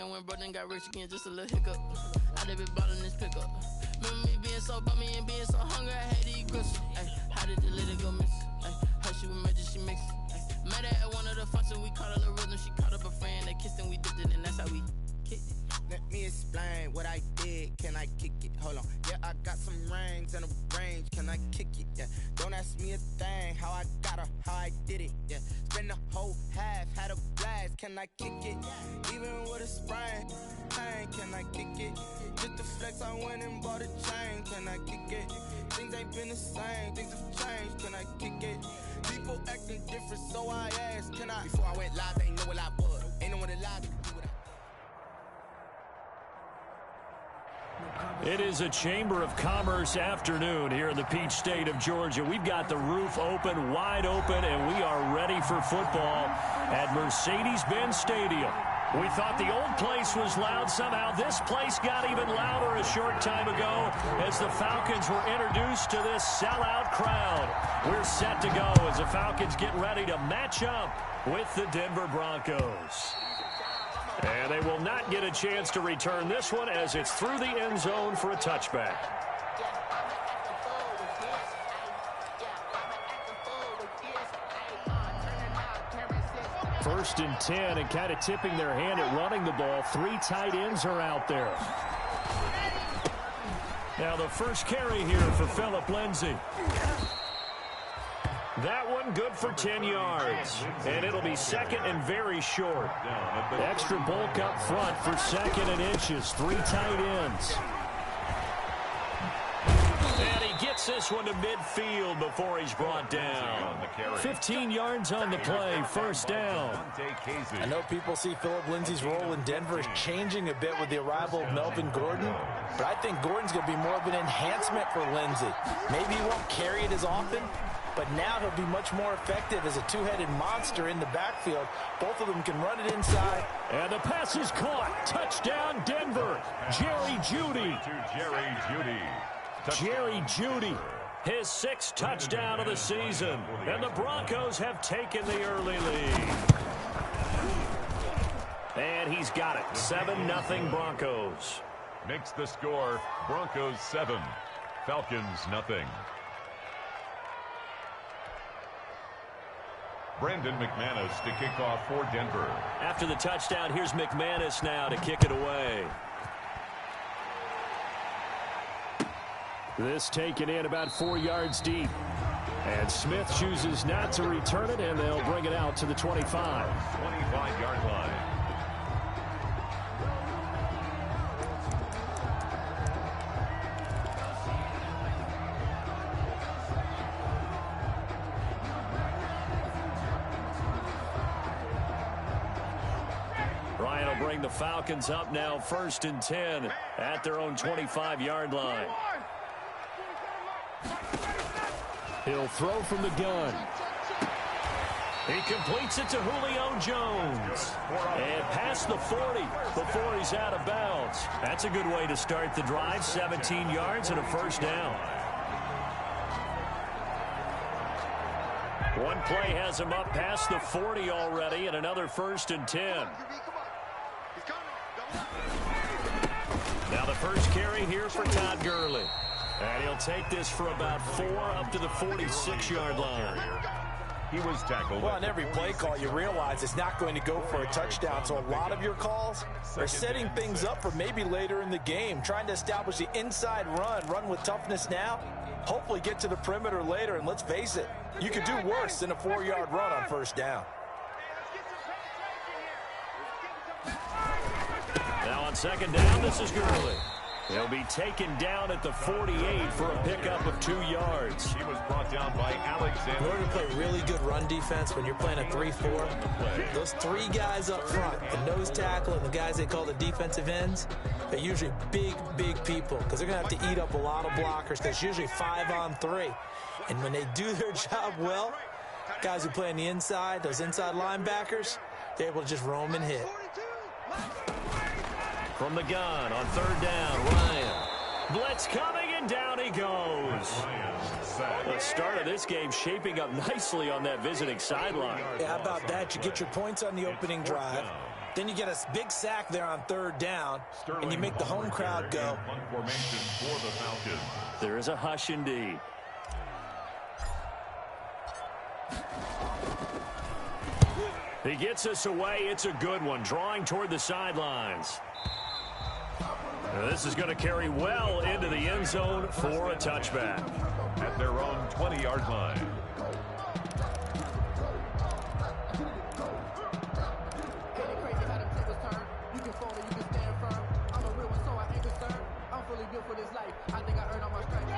I went broke and got rich again, just a little hiccup. I done been ballin' this pickup. Remember me being so bummy and being so hungry, I had to eat grits. How did the little go miss? How she was magic, she mixed. Met her at one of the functions, we caught a little rhythm. She caught up a friend, they kissed and we dipped it, and that's how we kicked it. Let me explain what I did. Can I kick it? Hold on. Yeah, I got some rings and a range. Can I kick it? Yeah. Don't ask me a thing. How I got her, how I did it. Yeah. Spend the whole half, had a blast. Can I kick it? Even with a sprain. Pain, can I kick it? Just the flex, I went and bought a chain. Can I kick it? Things ain't been the same. Things have changed. Can I kick it? People acting different, so I asked. Can I? Before I went live, they ain't know what I was. Ain't no one alive to do what I. It is a Chamber of Commerce afternoon here in the Peach State of Georgia. We've got the roof open, wide open, and we are ready for football at Mercedes-Benz Stadium. We thought the old place was loud. Somehow this place got even louder a short time ago as the Falcons were introduced to this sellout crowd. We're set to go as the Falcons get ready to match up with the Denver Broncos. And they will not get a chance to return this one as it's through the end zone for a touchback. First and 10, and kind of tipping their hand at running the ball. 3 tight ends are out there. Now the first carry here for Phillip Lindsay. That one good for 10 yards. And it'll be second and very short. Extra bulk up front for second and inches. 3 tight ends. And he gets this one to midfield before he's brought down. 15 yards on the play, first down. I know people see Phillip Lindsay's role in Denver is changing a bit with the arrival of Melvin Gordon, but I think Gordon's going to be more of an enhancement for Lindsay. Maybe he won't carry it as often, but now he'll be much more effective as a two-headed monster in the backfield. Both of them can run it inside. And the pass is caught. Touchdown, Denver. Jerry Jeudy. Jerry Jeudy, his 6th touchdown of the season. And the Broncos have taken the early lead. And he's got it. 7-0 Broncos. Makes the score Broncos 7, Falcons 0. Brandon McManus to kick off for Denver. After the touchdown, here's McManus now to kick it away. This taken in about 4 yards deep. And Smith chooses not to return it, and they'll bring it out to the 25. 25-yard line. Ryan will bring the Falcons up now, 1st and 10 at their own 25-yard line. He'll throw from the gun. He completes it to Julio Jones. And past the 40 before he's out of bounds. That's a good way to start the drive. 17 yards and a first down. One play has him up past the 40 already, and another 1st and 10. Now the first carry here for Todd Gurley. And he'll take this for about 4 up to the 46-yard line. He was tackled. Well, on every play call, you realize it's not going to go for a touchdown. So a lot of your calls are setting things up for maybe later in the game, trying to establish the inside run with toughness now, hopefully get to the perimeter later. And let's face it, you could do worse than a 4-yard run on first down. Now on second down, this is Gurley. He'll be taken down at the 48 for a pickup of 2 yards. He was brought down by Alexander. In order to play really good run defense when you're playing a 3-4, those 3 guys up front, the nose tackle and the guys they call the defensive ends, they're usually big people because they're going to have to eat up a lot of blockers because it's usually 5-on-3. And when they do their job well, guys who play on the inside, those inside linebackers, they're able to just roam and hit. From the gun on 3rd down, Ryan. Blitz coming, and down he goes. The start of this game shaping up nicely on that visiting sideline. Yeah, how about that? You get your points on the opening drive. Then you get a big sack there on 3rd down, and you make the home crowd go. Formation for the Falcons. There is a hush indeed. He gets us away. It's a good one, drawing toward the sidelines. This is going to carry well into the end zone for a touchback. At their own 20-yard line.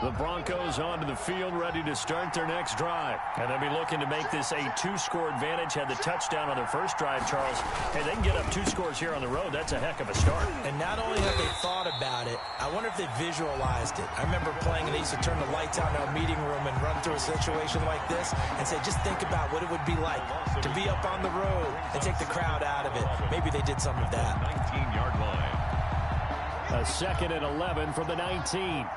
The Broncos onto the field, ready to start their next drive. And they'll be looking to make this a 2-score advantage. Had the touchdown on their first drive, Charles. Hey, they can get up 2 scores here on the road. That's a heck of a start. And not only have they thought about it, I wonder if they visualized it. I remember playing, and they used to turn the lights on in our meeting room and run through a situation like this and say, just think about what it would be like to be up on the road and take the crowd out of it. Maybe they did some of that. 19-yard line. A 2nd and 11 from the 19.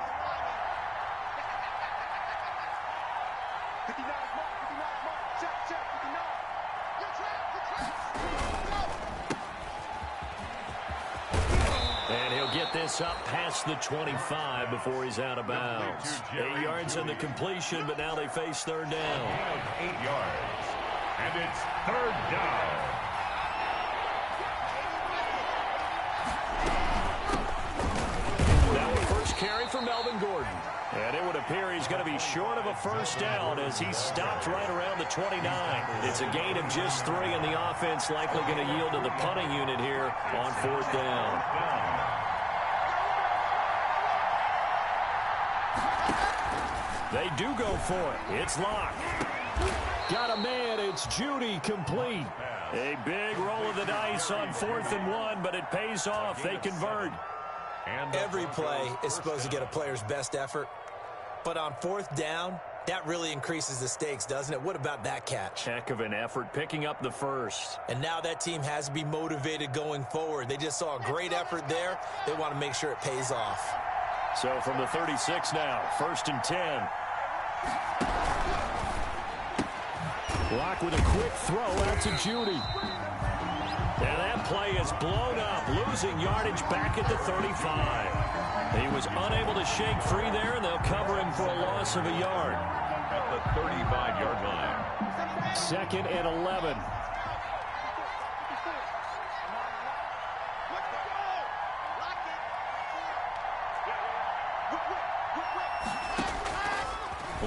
And he'll get this up past the 25 before he's out of bounds. 8 yards on the completion, but now they face 3rd down. 8 yards. And it's 3rd down. Now a first carry for Melvin Gordon. And it would appear he's going to be short of a first down as he stopped right around the 29. It's a gain of just 3, and the offense likely going to yield to the punting unit here on 4th down. They do go for it. It's Locke. Got a man. It's Judy, complete. A big roll of the dice on 4th and 1, but it pays off. They convert. Every play is supposed to get a player's best effort. But on 4th down, that really increases the stakes, doesn't it? What about that catch? Heck of an effort, picking up the first. And now that team has to be motivated going forward. They just saw a great effort there. They want to make sure it pays off. So from the 36 now, 1st and 10. Locke with a quick throw out to Judy. And that play is blown up, losing yardage back at the 35. He was unable to shake free there, and they'll cover him for a loss of a yard. At the 35-yard line. 2nd and 11.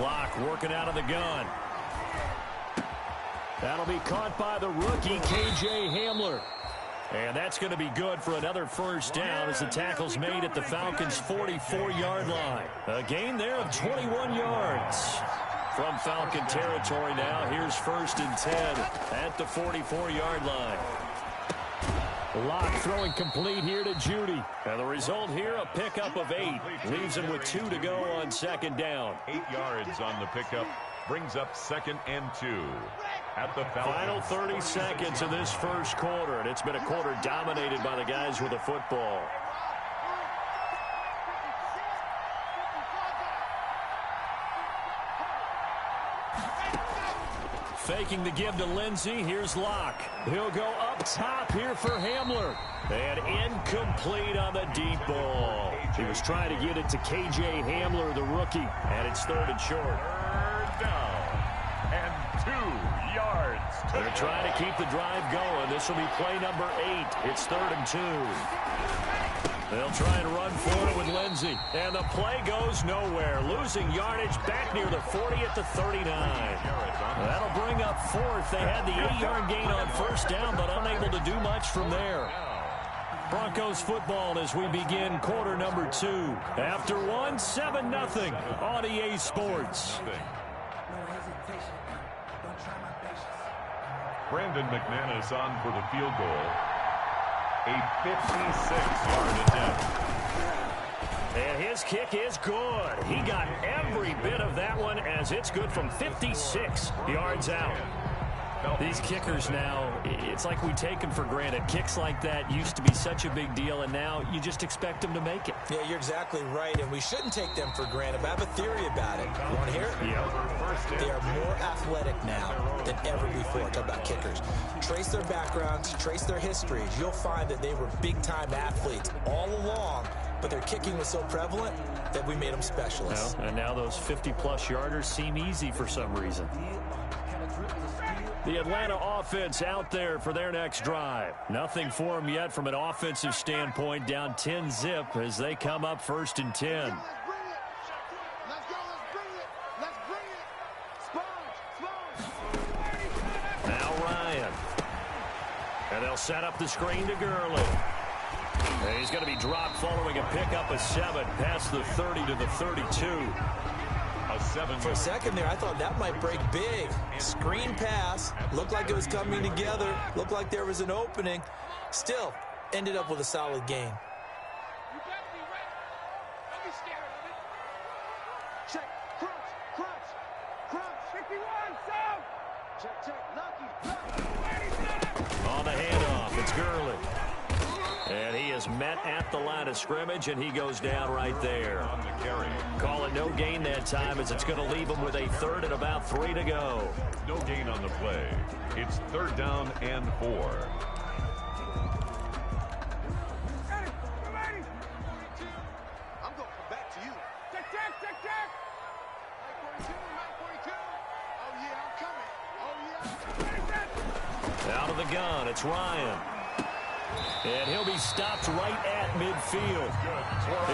Locke working out of the gun. That'll be caught by the rookie, K.J. Hamler. And that's going to be good for another first down as the tackle's made at the Falcons' 44-yard line. A gain there of 21 yards. From Falcon territory now, here's 1st and 10 at the 44-yard line. Locke throwing complete here to Judy. And the result here, a pickup of 8. Leaves him with 2 to go on 2nd down. 8 yards on the pickup. Brings up 2nd and 2. At the final 30 seconds of this first quarter, and it's been a quarter dominated by the guys with the football. Faking the give to Lindsey. Here's Locke. He'll go up top here for Hamler. And incomplete on the deep ball. He was trying to get it to K.J. Hamler, the rookie. And it's 3rd and short. 3rd down. And 2 yards. They're trying to keep the drive going. This will be play number 8. It's 3rd and 2. They'll try and run for it with Lindsey. And the play goes nowhere. Losing yardage back near the 40 at the 39. That'll bring up 4th. They had the 8-yard gain on 1st down, but unable to do much from there. Broncos football as we begin quarter number 2. After 1, 7-0 on EA Sports. Brandon McManus on for the field goal. A 56-yard attempt. And his kick is good. He got every bit of that one as it's good from 56 yards out. These kickers now, it's like we take them for granted. Kicks like that used to be such a big deal, and now you just expect them to make it. Yeah, you're exactly right, and we shouldn't take them for granted. But I have a theory about it. You want to hear it? Yep. They are more athletic now than ever before. Talk about kickers. Trace their backgrounds, trace their histories. You'll find that they were big-time athletes all along, but their kicking was so prevalent that we made them specialists. And now those 50-plus yarders seem easy for some reason. The Atlanta offense out there for their next drive. Nothing for them yet from an offensive standpoint. Down 10-zip as they come up 1st and 10. Now Ryan. And they'll set up the screen to Gurley. And he's going to be dropped following a pickup of 7 past the 30 to the 32. For a second there, I thought that might break big. Screen pass. Looked like it was coming together. Looked like there was an opening. Still, ended up with a solid gain. You better be ready. Don't be scared of it. Check. Crunch. 51, Sam. Check. Lucky. On the handoff, it's Gurley. And he is met at the line of scrimmage, and he goes down right there. On the carry. Call it no gain that time, as it's going to leave him with a 3rd and about 3 to go. No gain on the play. It's 3rd down and 4. I'm going to come back to you. Check. Mike 42. Oh, yeah, I'm coming. Out of the gun, it's Ryan. And he'll be stopped right at midfield.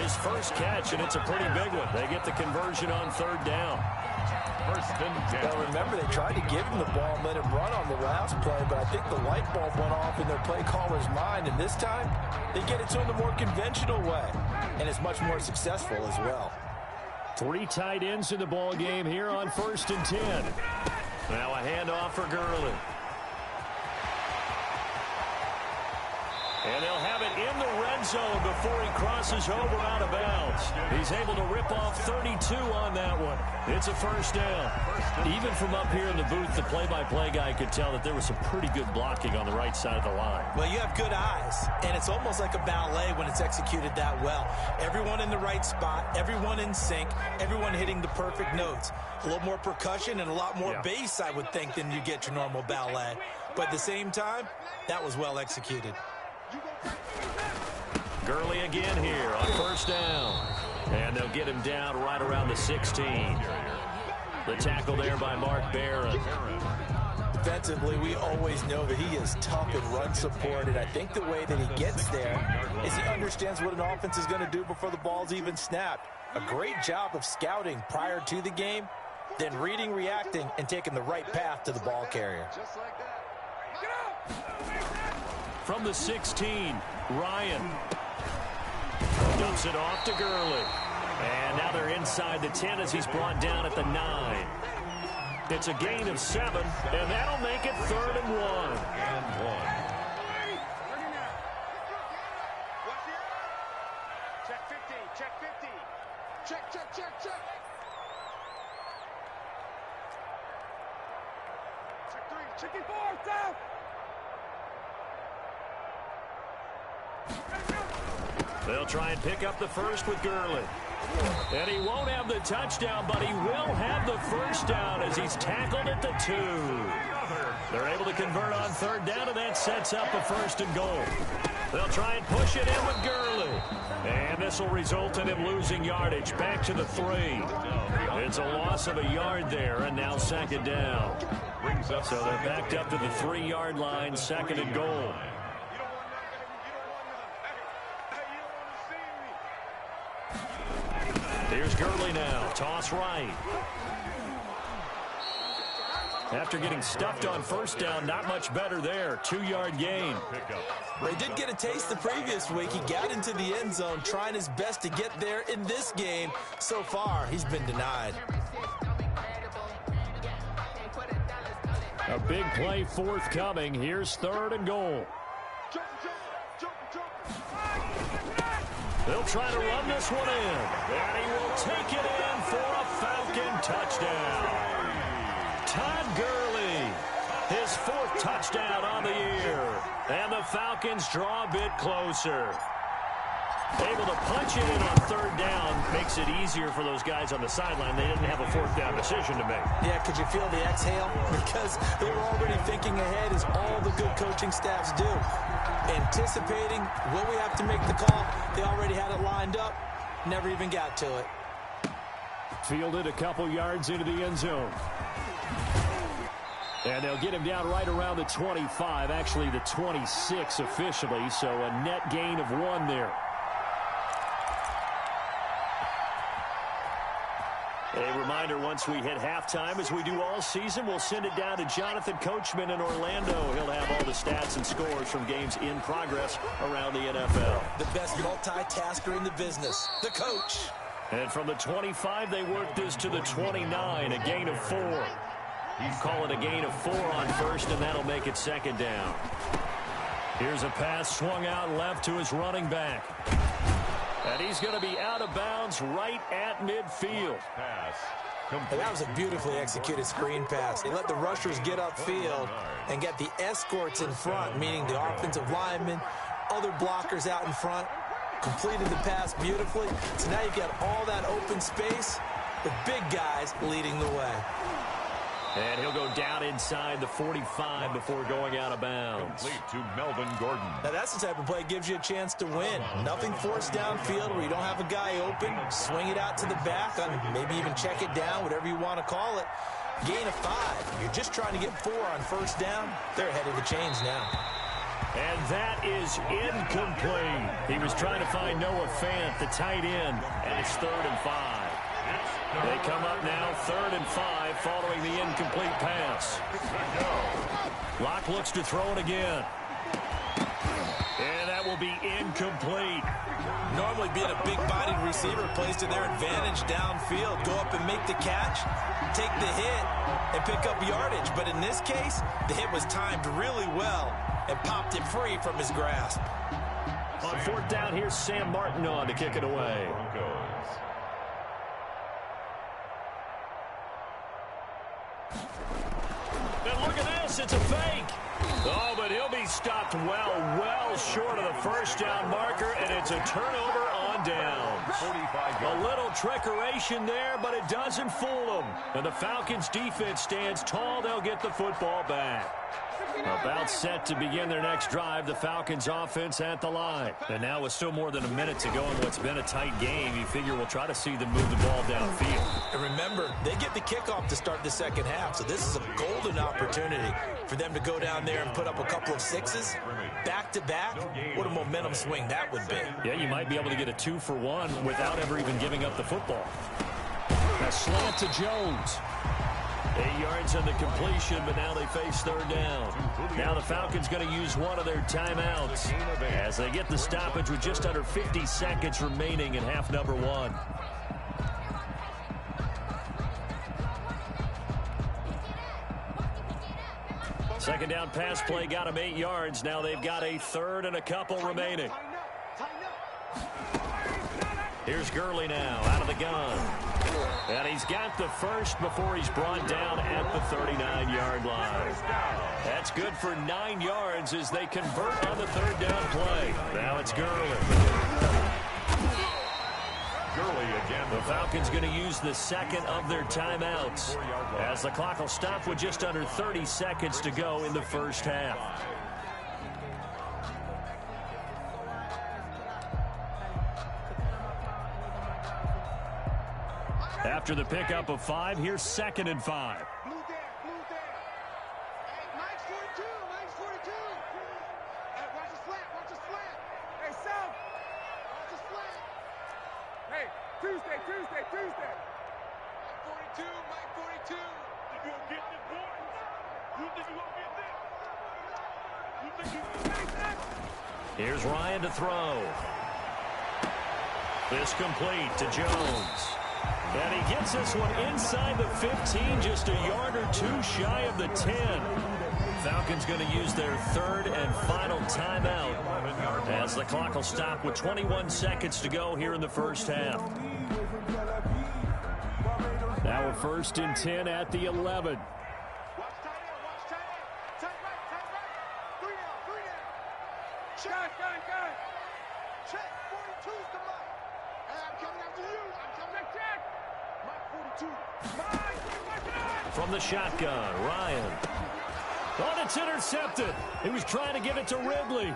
His first catch, and it's a pretty big one. They get the conversion on 3rd down. 1st and 10. Well, remember, they tried to give him the ball and let him run on the last play, but I think the light bulb went off in their play caller's mind, and this time they get it to him the more conventional way, and it's much more successful as well. 3 tight ends in the ball game here on 1st and 10. Now a handoff for Gurley. And they'll have it in the red zone before he crosses over out of bounds. He's able to rip off 32 on that one. It's a 1st down. Even from up here in the booth, the play-by-play guy could tell that there was some pretty good blocking on the right side of the line. Well, you have good eyes, and it's almost like a ballet when it's executed that well. Everyone in the right spot, everyone in sync, everyone hitting the perfect notes. A little more percussion and a lot more bass, I would think, than you get your normal ballet. But at the same time, that was well executed. Gurley again here on 1st down. And they'll get him down right around the 16. The tackle there by Mark Barron. Defensively, we always know that he is tough and run support, and I think the way that he gets there is he understands what an offense is going to do before the ball's even snapped. A great job of scouting prior to the game, then reading, reacting, and taking the right path to the ball carrier. Just like that. From the 16, Ryan dumps it off to Gurley. And now they're inside the 10 as he's brought down at the 9. It's a gain of 7, and that'll make it 3rd and 1. Check 50. Check 50. Check. Check 3. Check 4. Stop. They'll try and pick up the 1st with Gurley. And he won't have the touchdown, but he will have the 1st down as he's tackled at the 2. They're able to convert on 3rd down, and that sets up a 1st and goal. They'll try and push it in with Gurley. And this will result in him losing yardage back to the 3. It's a loss of a yard there, and now 2nd down. So they're backed up to the 3-yard line, 2nd and goal. Here's Gurley now. Toss right. After getting stuffed on 1st down, not much better there. 2-yard gain. They did get a taste the previous week. He got into the end zone, trying his best to get there in this game. So far, he's been denied. A big play forthcoming. Here's 3rd and goal. They'll try to run this one in. And he will take it in for a Falcon touchdown. Todd Gurley, his Falcons draw a bit closer. Able to punch it in on third down. Makes it easier for those guys on the sideline. They didn't have a fourth down decision to make. Yeah, could you feel the exhale? Because they were already thinking ahead, as all the good coaching staffs do. Anticipating, will we have to make the call? They already had it lined up. Never even got to it. Fielded a couple yards into the end zone. And they'll get him down right around the 25, actually the 26 officially, so a net gain of 1 there. A reminder, once we hit halftime, as we do all season, we'll send it down to Jonathan Coachman in Orlando. He'll have all the stats and scores from games in progress around the NFL. The best multitasker in the business, the coach. And from the 25, they work this to the 29, a gain of 4. Call it a gain of 4 on first, and that'll make it second down. Here's a pass swung out left to his running back. And he's going to be out of bounds right at midfield. And that was a beautifully executed screen pass. They let the rushers get upfield and get the escorts in front, meaning the offensive linemen, other blockers out in front. Completed the pass beautifully. So now you've got all that open space with big guys leading the way. And he'll go down inside the 45 before going out of bounds. Complete to Melvin Gordon. Now that's the type of play that gives you a chance to win. Nothing forced downfield where you don't have a guy open. Swing it out to the back, maybe even check it down, whatever you want to call it. Gain of 5. You're just trying to get 4 on first down. They're ahead of the chains now. And that is incomplete. He was trying to find Noah Fant, the tight end, and it's 3rd and 5. They come up now 3rd and 5 following the incomplete pass. Locke looks to throw it again. And that will be incomplete. Normally being a big-bodied receiver plays to their advantage downfield. Go up and make the catch, take the hit, and pick up yardage. But in this case, the hit was timed really well and popped it free from his grasp. On 4th down, here's Sam Martin on to kick it away. And look at this, it's a fake. Oh, but he'll be stopped well short of the first down marker, and it's a turnover on downs. A little trickeration there, but it doesn't fool them. And the Falcons defense stands tall. They'll get the football back. About set to begin their next drive, the Falcons offense at the line. And now with still more than a minute to go in what's been a tight game, you figure we'll try to see them move the ball downfield. And remember, they get the kickoff to start the second half, so this is a golden opportunity for them to go down there and put up a couple of 6s. Back-to-back, what a momentum swing that would be. Yeah, you might be able to get a 2-for-1 without ever even giving up the football. A slant to Jones. 8 yards on the completion, but now they face 3rd down. Now the Falcons going to use one of their timeouts as they get the stoppage with just under 50 seconds remaining in half number 1. Second down pass play got them 8 yards. Now they've got a 3rd and a couple remaining. Here's Gurley now out of the gun. And he's got the first before he's brought down at the 39-yard line. That's good for 9 yards as they convert on the 3rd down play. Now it's Gurley. The Falcons going to use the second of their timeouts as the clock will stop with just under 30 seconds to go in the first half. After the pickup of 5, here's 2nd and 5. Blue there. Hey, Mike's 42. Hey, watch the slant. Hey, Sam. Watch the slant. Hey, Tuesday. Mike 42. You gonna get this, boy? You think you gonna get this? You think you gonna get this? Here's Ryan to throw. This complete to Jones. And he gets this one inside the 15, just a yard or 2 shy of the 10. Falcons going to use their 3rd and final timeout as the clock will stop with 21 seconds to go here in the first half. Now a 1st and 10 at the 11. Watch tight end. Tight right. 3 down. From the shotgun, Ryan. Oh, it's intercepted. He was trying to get it to Ridley.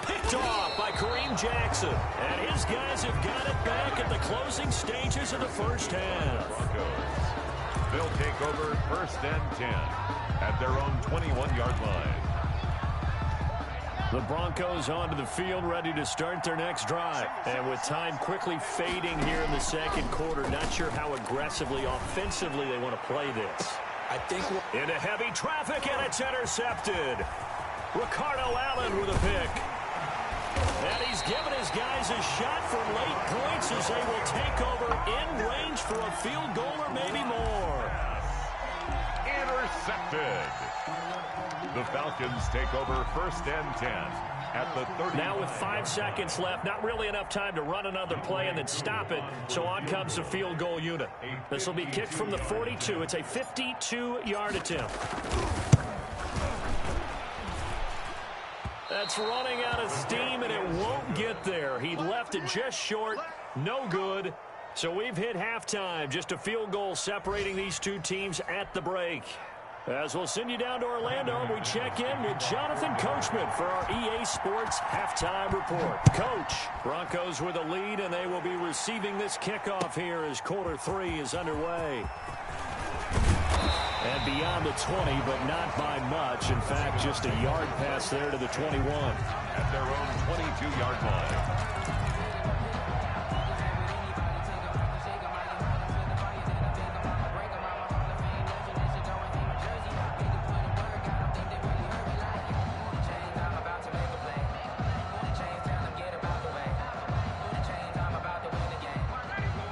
Picked off by Kareem Jackson. And his guys have got it back at the closing stages of the first half. Broncos. They'll take over 1st and 10 at their own 21-yard line. The Broncos onto the field, ready to start their next drive. And with time quickly fading here in the second quarter, not sure how aggressively, offensively they want to play this. I think into heavy traffic, and it's intercepted. Ricardo Allen with a pick. And he's given his guys a shot for late points as they will take over in range for a field goal or maybe more. Intercepted. The Falcons take over 1st and 10 at the 30. Now with 5 seconds left, not really enough time to run another play and then stop it. So on comes the field goal unit. This will be kicked from the 42. It's a 52-yard attempt. That's running out of steam, and it won't get there. He left it just short. No good. So we've hit halftime. Just a field goal separating these two teams at the break. As we'll send you down to Orlando, and we check in with Jonathan Coachman for our EA Sports Halftime Report. Coach, Broncos with a lead, and they will be receiving this kickoff here as quarter 3 is underway. And beyond the 20, but not by much. In fact, just a yard pass there to the 21. At their own 22-yard line.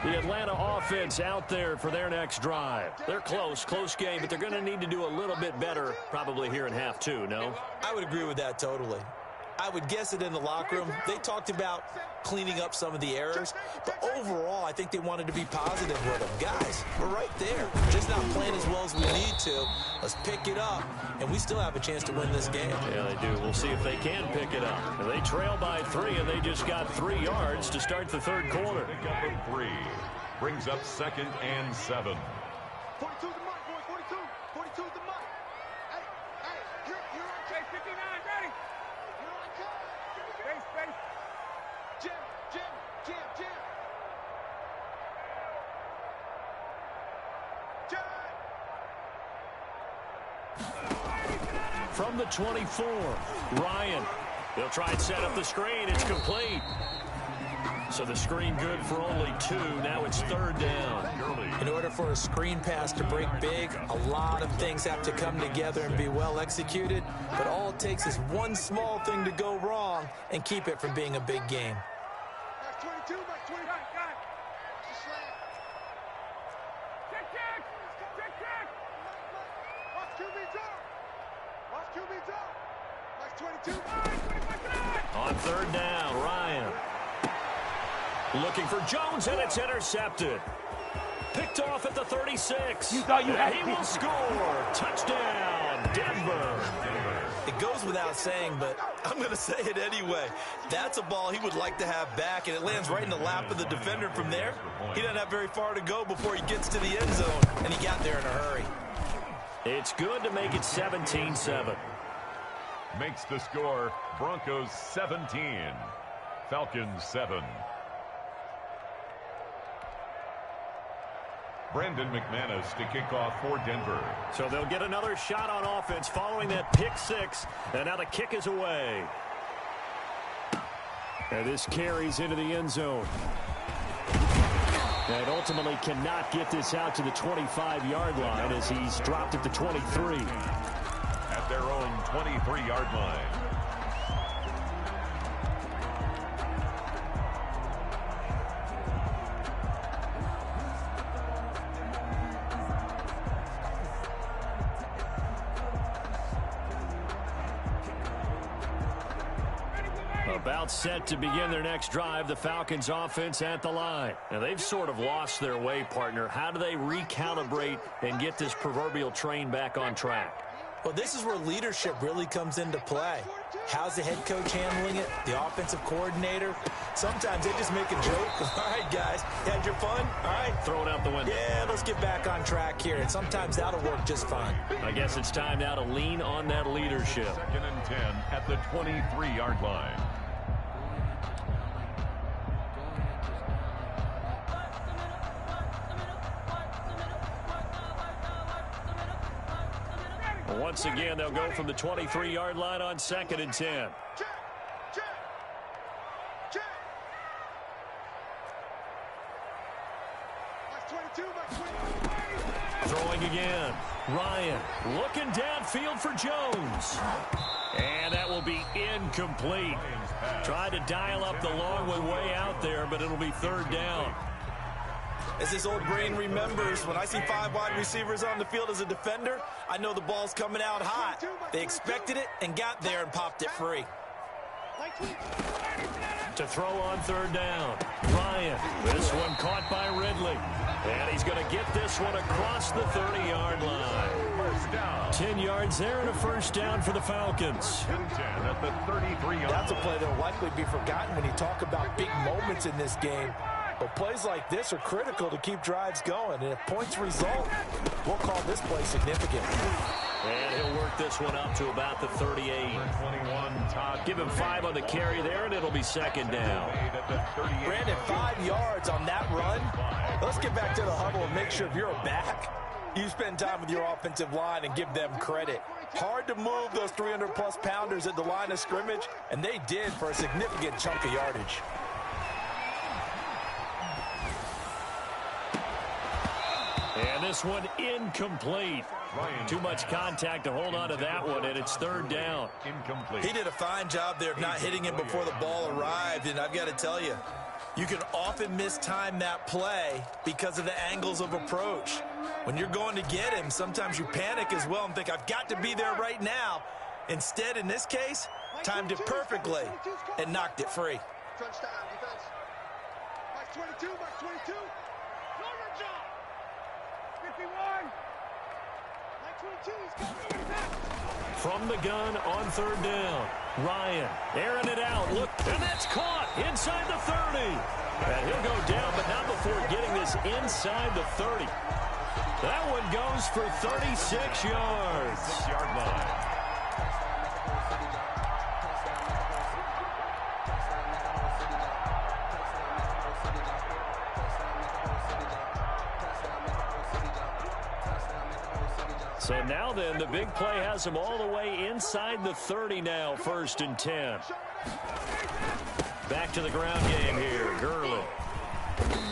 The Atlanta offense out there for their next drive. They're close game, but they're going to need to do a little bit better probably here in half 2, no? I would agree with that totally. I would guess it in the locker room. They talked about cleaning up some of the errors, but overall, I think they wanted to be positive with them. Guys, we're right there. We're just not playing as well as we need to. Let's pick it up, and we still have a chance to win this game. Yeah, they do. We'll see if they can pick it up. They trail by 3, and they just got 3 yards to start the third quarter. Pick up of 3. Brings up 2nd and 7. 42 the mark, boys. 42. 42 the mark. Hey, you're on Chase 59, ready? You're on cut. Space. Jim. From the 24, Ryan. They'll try and set up the screen. It's complete. So the screen good for only 2. Now it's 3rd down. In order for a screen pass to break big, a lot of things have to come together and be well executed. But all it takes is one small thing to go wrong and keep it from being a big game. That's 22, that's 20. Got it. Check. Watch QB drop. That's 22. On 3rd down, Ryan. Looking for Jones, and it's intercepted. Picked off at the 36. You thought you had he will score. Touchdown, Denver. It goes without saying, but I'm going to say it anyway. That's a ball he would like to have back, and it lands right in the lap of the defender from there. He doesn't have very far to go before he gets to the end zone, and he got there in a hurry. It's good to make it 17-7. Makes the score Broncos 17, Falcons 7. Brandon McManus to kick off for Denver. So they'll get another shot on offense following that pick 6. And now the kick is away. And this carries into the end zone. And ultimately cannot get this out to the 25-yard line as he's dropped at the 23. At their own 23-yard line. About set to begin their next drive, the Falcons offense at the line. Now, they've sort of lost their way, partner. How do they recalibrate and get this proverbial train back on track? Well, this is where leadership really comes into play. How's the head coach handling it? The offensive coordinator? Sometimes they just make a joke. All right, guys, had your fun? All right. Throw it out the window. Yeah, let's get back on track here. And sometimes that'll work just fine. I guess it's time now to lean on that leadership. 2nd and 10 at the 23-yard line. Once again, they'll go from the 23-yard line on 2nd and 10. Throwing again. Ryan looking downfield for Jones. And that will be incomplete. Tried to dial up the long one way out there, but it'll be 3rd down. As this old brain remembers, when I see 5 wide receivers on the field as a defender, I know the ball's coming out hot. They expected it and got there and popped it free. To throw on 3rd down. Ryan, this one caught by Ridley. And he's going to get this one across the 30-yard line. 10 yards there and a 1st down for the Falcons. 10 at the 33-yard. That's a play that will likely be forgotten when you talk about big moments in this game. But plays like this are critical to keep drives going. And if points result, we'll call this play significant. And he'll work this one up to about the 38. 21, Todd. Give him 5 on the carry there, and it'll be 2nd down. Brandon, 5 yards on that run. Let's get back to the huddle and make sure if you're a back, you spend time with your offensive line and give them credit. Hard to move those 300-plus pounders at the line of scrimmage, and they did for a significant chunk of yardage. And this one incomplete. Too much contact to hold on to that one, and it's 3rd down. Incomplete. He did a fine job there of not hitting him before the ball arrived, and I've got to tell you, you can often mistime that play because of the angles of approach. When you're going to get him, sometimes you panic as well and think, I've got to be there right now. Instead, in this case, timed it perfectly and knocked it free. Crunch time, defense. Mike 22, Mike 22. Know your job. 51. Mike 22, he's coming back. From the gun on 3rd down. Ryan airing it out. Look, and that's caught inside the 30. And he'll go down, but not before getting this inside the 30. That one goes for 36 yards. 6-yard line. So now then, the big play has him all the way inside the 30 now, 1st and 10. Back to the ground game here, Gurley.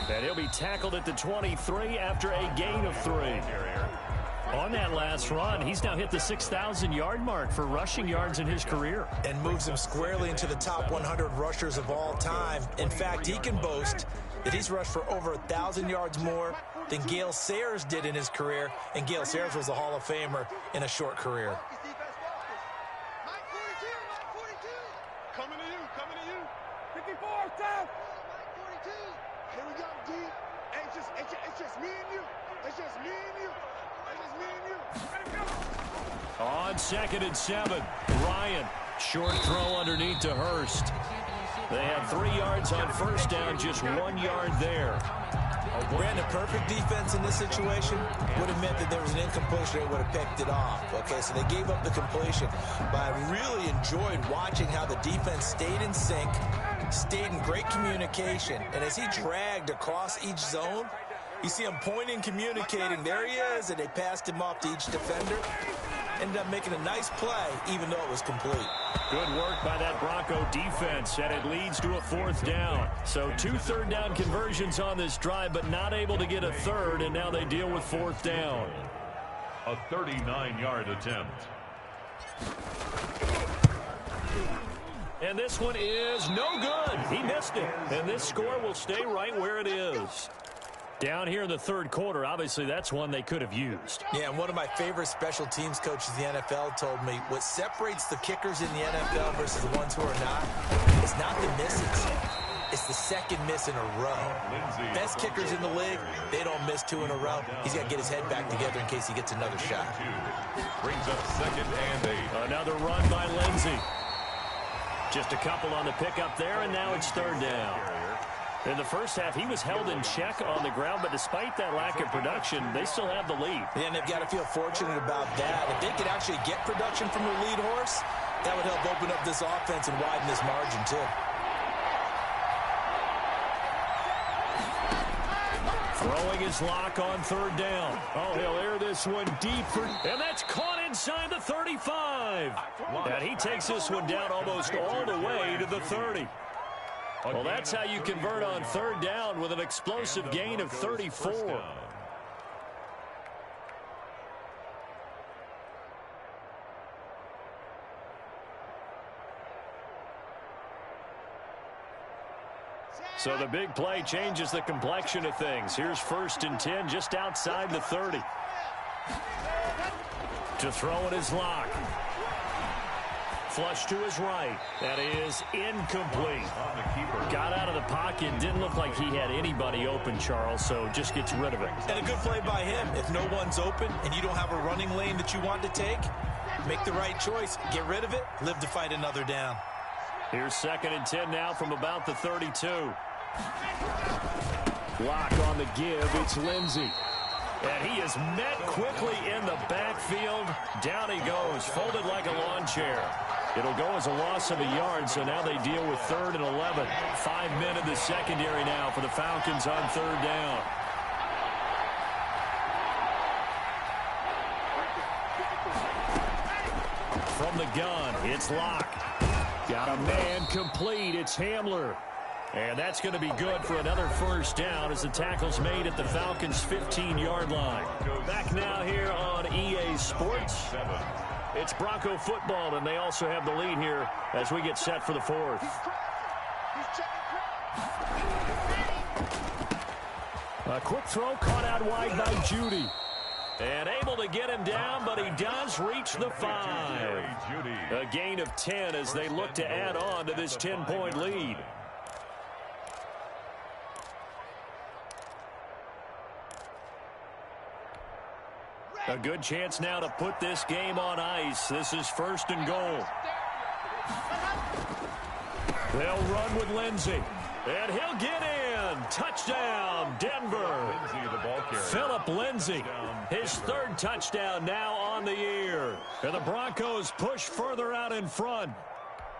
And he'll be tackled at the 23 after a gain of 3. On that last run, he's now hit the 6,000-yard mark for rushing yards in his career. And moves him squarely into the top 100 rushers of all time. In fact, he can boast that he's rushed for over 1,000 yards more than Gale Sayers did in his career, and Gale Sayers was a Hall of Famer in a short career. Mike 42, Mike 42. Coming to you. 54, down. Mike 42. Here we go, D. It's just me and you. It's just me and you. It's just me and you. Let it go. On 2nd and 7, Ryan, short throw underneath to Hurst. They have 3 yards on 1st down, just 1 yard there. Brandon, perfect defense in this situation would have meant that there was an incompletion. They would have picked it off. Okay, so they gave up the completion. But I really enjoyed watching how the defense stayed in sync, stayed in great communication. And as he dragged across each zone, you see him pointing, communicating. There he is, and they passed him off to each defender. Ended up making a nice play, even though it was complete. Good work by that Bronco defense, and it leads to a 4th down. So 2 third-down conversions on this drive, but not able to get a 3rd, and now they deal with 4th down. A 39-yard attempt. And this one is no good. He missed it, and this score will stay right where it is. Down here in the 3rd quarter, obviously that's one they could have used. Yeah, and one of my favorite special teams coaches in the NFL told me what separates the kickers in the NFL versus the ones who are not is not the misses. It's the second miss in a row. Best kickers in the league, they don't miss 2 in a row. He's got to get his head back together in case he gets another shot. Brings up 2nd and 8. Another run by Lindsey. Just a couple on the pickup there, and now it's 3rd down. In the first half, he was held in check on the ground, but despite that lack of production, they still have the lead. And they've got to feel fortunate about that. If they could actually get production from their lead horse, that would help open up this offense and widen this margin, too. Throwing his lock on 3rd down. Oh, he'll air this one deep and that's caught inside the 35. And he takes this one down almost all the way to the 30. Well, that's how you convert on 3rd down with an explosive gain of 34. So the big play changes the complexion of things. Here's 1st and 10 just outside the 30. To throw in his lock. Flush to his right. That is incomplete. Got out of the pocket. Didn't look like he had anybody open, Charles, so just gets rid of it. And a good play by him. If no one's open and you don't have a running lane that you want to take, make the right choice. Get rid of it. Live to fight another down. Here's 2nd and 10 now from about the 32. Lock on the give. It's Lindsey. And he is met quickly in the backfield. Down he goes, folded like a lawn chair. It'll go as a loss of a yard, so now they deal with 3rd and 11. 5 men in the secondary now for the Falcons on 3rd down. From the gun, it's Locke. Got a man complete. It's Hamler. And that's going to be good for another 1st down as the tackle's made at the Falcons' 15-yard line. Back now here on EA Sports. It's Bronco football, and they also have the lead here as we get set for the 4th. A quick throw caught out wide by Judy. And able to get him down, but he does reach the 5. A gain of 10 as they look to add on to this 10-point lead. A good chance now to put this game on ice. This is 1st and goal. They'll run with Lindsey. And he'll get in. Touchdown, Denver. Phillip Lindsey, his 3rd touchdown now on the year. And the Broncos push further out in front.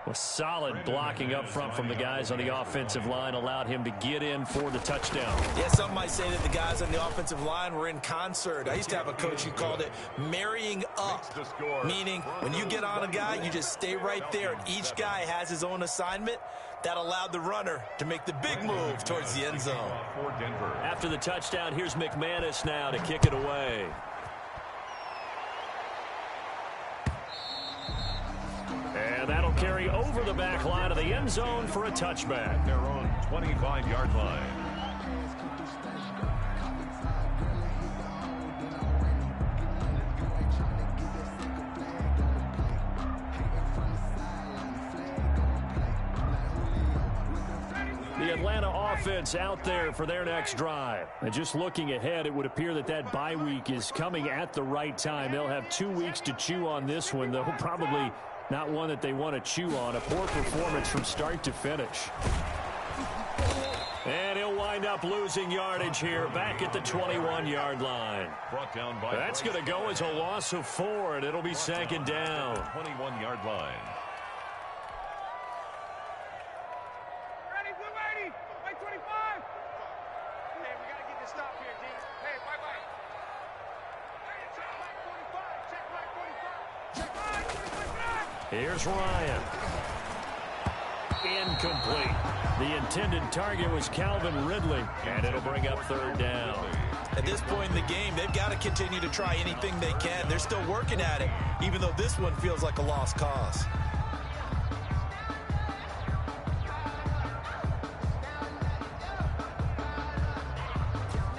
Well, solid blocking up front from the guys on the offensive line allowed him to get in for the touchdown. Yeah, some might say that the guys on the offensive line were in concert. I used to have a coach who called it marrying up, meaning when you get on a guy, you just stay right there, and each guy has his own assignment. That allowed the runner to make the big move towards the end zone. After the touchdown, here's McManus now to kick it away. And that'll carry over the back line of the end zone for a touchback. Their own 25-yard line. The Atlanta offense out there for their next drive. And just looking ahead, it would appear that that bye week is coming at the right time. They'll have 2 weeks to chew on this one, though probably not one that they want to chew on. A poor performance from start to finish. And he'll wind up losing yardage here back at the 21-yard line. Brought down by That's going to go as a loss of 4, and it'll be 2nd down. 21-yard line. Here's Ryan. Incomplete. The intended target was Calvin Ridley, and it'll bring up 3rd down. At this point in the game, they've got to continue to try anything they can. They're still working at it, even though this one feels like a lost cause.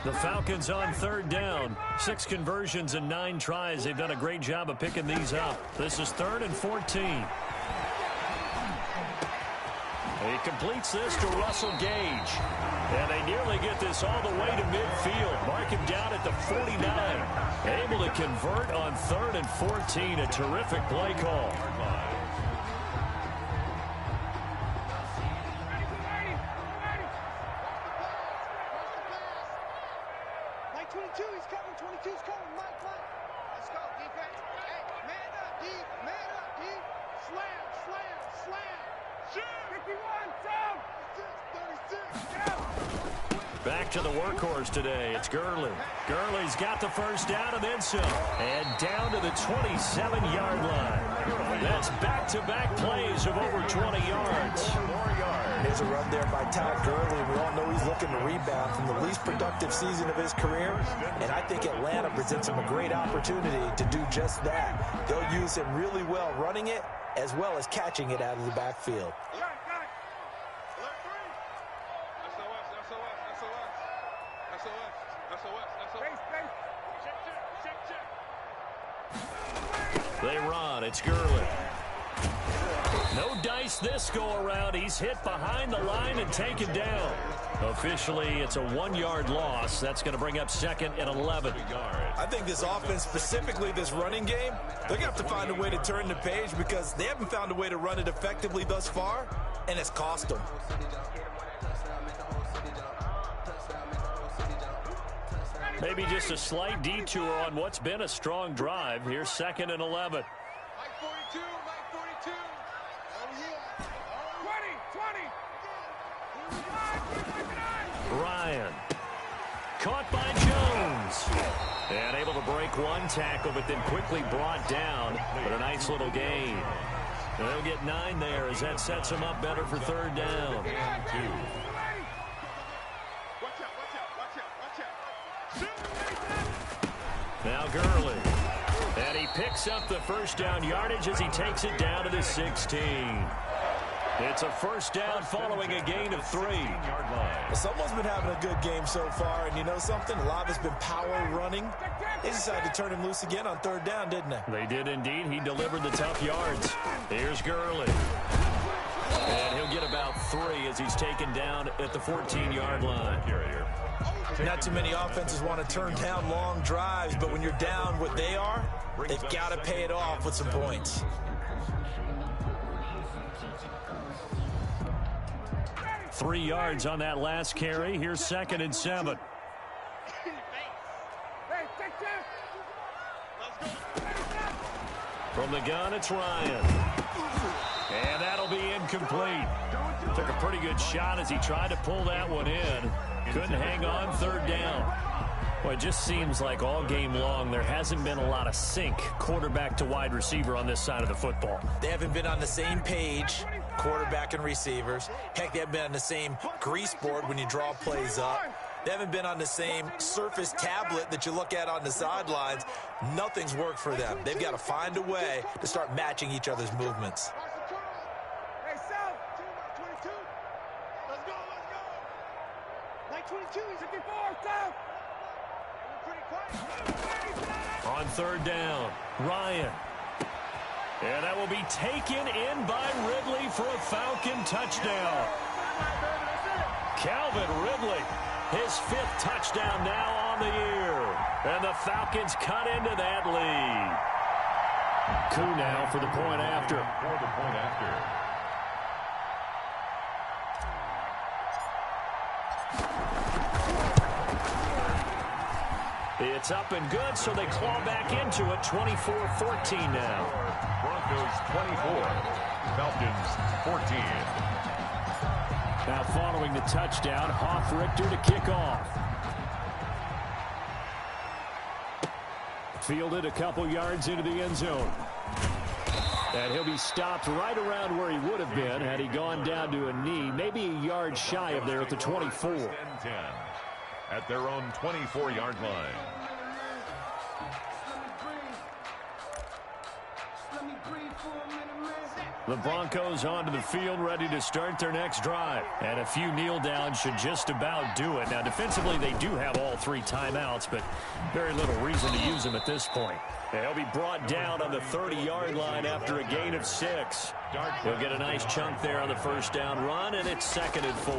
The Falcons on 3rd down. 6 conversions and 9 tries. They've done a great job of picking these up. This is 3rd and 14. He completes this to Russell Gage. And they nearly get this all the way to midfield. Mark him down at the 49. Able to convert on 3rd and 14. A terrific play call. Mike 22, he's coming. 22's coming. Mike. Let's go, defense. Hey, man up, deep. Man up, deep. Slam. 51, down. 36, down. Back to the workhorse today. It's Gurley. Gurley's got the first down and then some. And down to the 27-yard line. That's back-to-back plays of over 20 yards. Here's a run there by Todd Gurley. We all know he's looking to rebound from the least productive season of his career. And I think Atlanta presents him a great opportunity to do just that. They'll use him really well running it as well as catching it out of the backfield. They run. It's Gurley. No dice this go-around. He's hit behind the line and taken down. Officially, it's a 1-yard loss. That's going to bring up 2nd and 11. I think this offense, specifically this running game, they're going to have to find a way to turn the page because they haven't found a way to run it effectively thus far, and it's cost them. Maybe just a slight detour on what's been a strong drive. Here's 2nd and 11. Mike 42. Oh, yeah. 20. Ryan. Caught by Jones. And able to break one tackle, but then quickly brought down. But a nice little gain. They'll get 9 there as that sets them up better for 3rd down. Now Gurley. And he picks up the first down yardage as he takes it down to the 16. It's a first down following a gain of 3. Well, someone's been having a good game so far, and you know something? A lot of it's been power running. They decided to turn him loose again on 3rd down, didn't they? They did indeed. He delivered the tough yards. Here's Gurley. And he'll get about 3 as he's taken down at the 14-yard line. Not too many offenses want to turn down long drives, but when you're down what they are, they've got to pay it off with some points. Three yards on that last carry. Here's 2nd and 7. From the gun, it's Ryan. And that'll be incomplete. Took a pretty good shot as he tried to pull that one in. Couldn't hang on 3rd down. Well, it just seems like all game long there hasn't been a lot of sync quarterback to wide receiver on this side of the football. They haven't been on the same page, quarterback and receivers. Heck, they haven't been on the same grease board when you draw plays up. They haven't been on the same surface tablet that you look at on the sidelines. Nothing's worked for them. They've got to find a way to start matching each other's movements. Hey, Sal. 22. Let's go. 22, he's 54, Sal. On 3rd down, Ryan. And that will be taken in by Ridley for a Falcon touchdown. Calvin Ridley, his 5th touchdown now on the year. And the Falcons cut into that lead. Coup now for the point after. It's up and good, so they claw back into it, 24-14 now. Broncos 24, Falcons 14. Now following the touchdown, Hoff-Richter to kick off. Fielded a couple yards into the end zone. And he'll be stopped right around where he would have been had he gone down to a knee, maybe a yard shy of there at the 24. 10 at their own 24-yard line. The Broncos onto the field, ready to start their next drive. And a few kneel downs should just about do it. Now, defensively, they do have all 3 timeouts, but very little reason to use them at this point. And he'll be brought down on the 30-yard line after a gain of 6. He'll get a nice chunk there on the first down run, and it's 2nd and 4.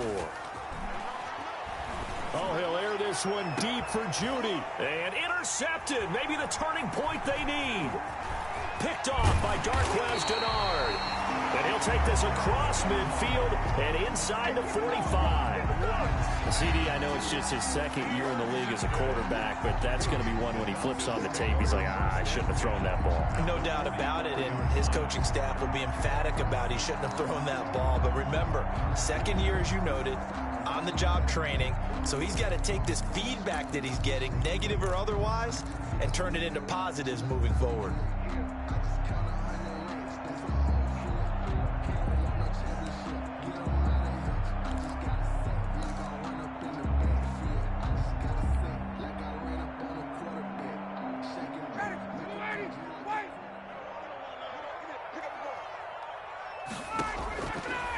Oh, he'll air this one deep for Judy. And intercepted. Maybe the turning point they need. Picked off by Darquez Denard. And he'll take this across midfield and inside the 45. CD, I know it's just his 2nd year in the league as a quarterback, but that's going to be one when he flips on the tape. He's like, I shouldn't have thrown that ball. No doubt about it, and his coaching staff will be emphatic about he shouldn't have thrown that ball. But remember, 2nd year, as you noted, on-the-job training. So he's got to take this feedback that he's getting, negative or otherwise, and turn it into positives moving forward.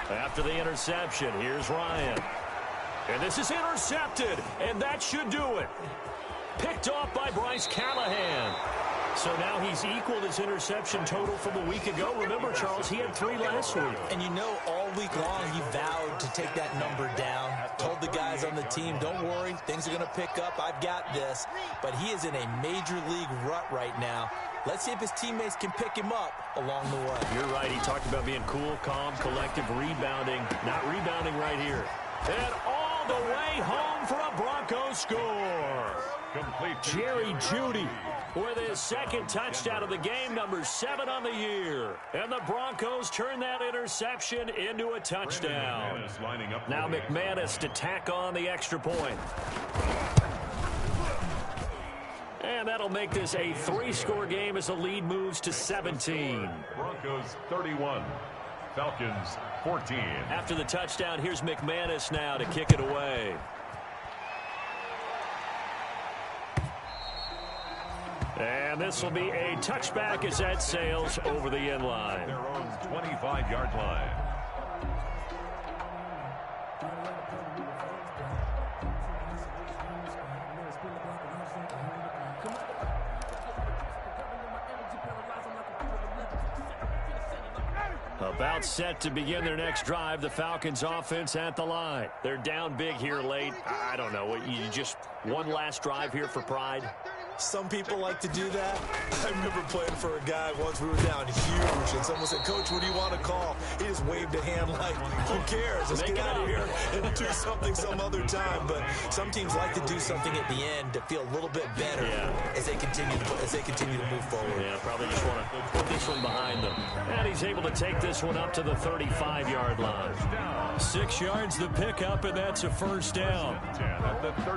After the interception, here's Ryan. And this is intercepted, and that should do it. Picked off by Bryce Callahan. So now he's equaled his interception total from a week ago. Remember, Charles, he had 3 last week. And you know, all week long he vowed to take that number down. Told the guys on the team, don't worry, things are going to pick up. I've got this. But he is in a major league rut right now. Let's see if his teammates can pick him up along the way. You're right. He talked about being cool, calm, collective, rebounding. Not rebounding right here. And all the way home for a Broncos score. Complete. Jerry Jeudy with his 2nd touchdown of the game, number 7 on the year. And the Broncos turn that interception into a touchdown. Now McManus to tack on the extra point. And that'll make this a 3-score game as the lead moves to 17. Broncos 31, Falcons 14. After the touchdown, here's McManus now to kick it away. And this will be a touchback as that sails over the end line. Their own 25-yard line. About set to begin their next drive, the Falcons offense at the line. They're down big here late. I don't know. You just one last drive here for pride? Some people like to do that. I remember playing for a guy once. We were down huge, and someone said, "Coach, what do you want to call?" He just waved a hand like, "Who cares? Let's get out of here and do something some other time." But some teams like to do something at the end to feel a little bit better as they continue to move forward. Yeah, probably just want to put this one behind them. And he's able to take this one up to the 35-yard line. 6 yards the pickup, and that's a first down.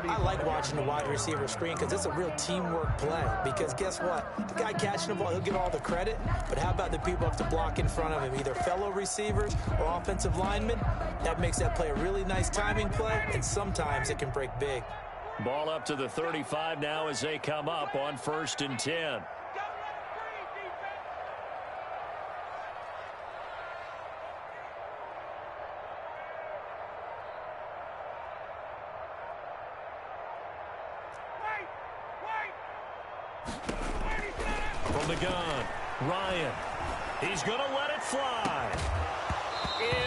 I like watching the wide receiver screen because it's a real teamwork play. Because guess what? The guy catching the ball, he'll get all the credit. But how about the people up to block in front of him, either fellow receivers or offensive linemen? That makes that play a really nice timing play, and sometimes it can break big. Ball up to the 35 now as they come up on 1st and 10. From the gun, Ryan. He's going to let it fly.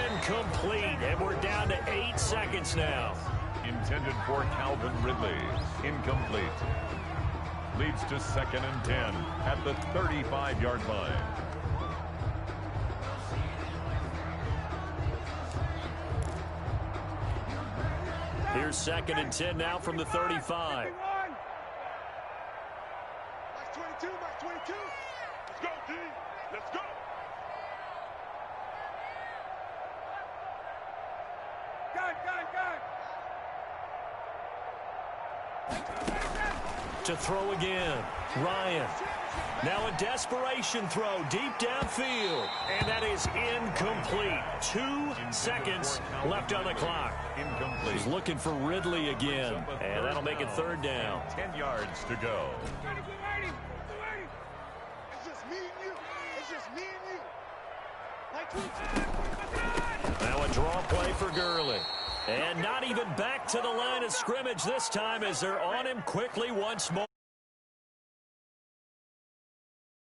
Incomplete, and we're down to 8 seconds now. Intended for Calvin Ridley. Incomplete. Leads to 2nd and 10 at the 35-yard line. Here's 2nd and 10 now from the 35. Max 22. Let's go, D. Let's go. To throw again, Ryan. Now a desperation throw deep downfield, and that is incomplete. 2 seconds left on the clock. Incomplete. He's looking for Ridley again, and that'll make it 3rd down. 10 yards to go. It's just me and you. It's just me and you. Now a draw play for Gurley. And not even back to the line of scrimmage this time as they're on him quickly once more.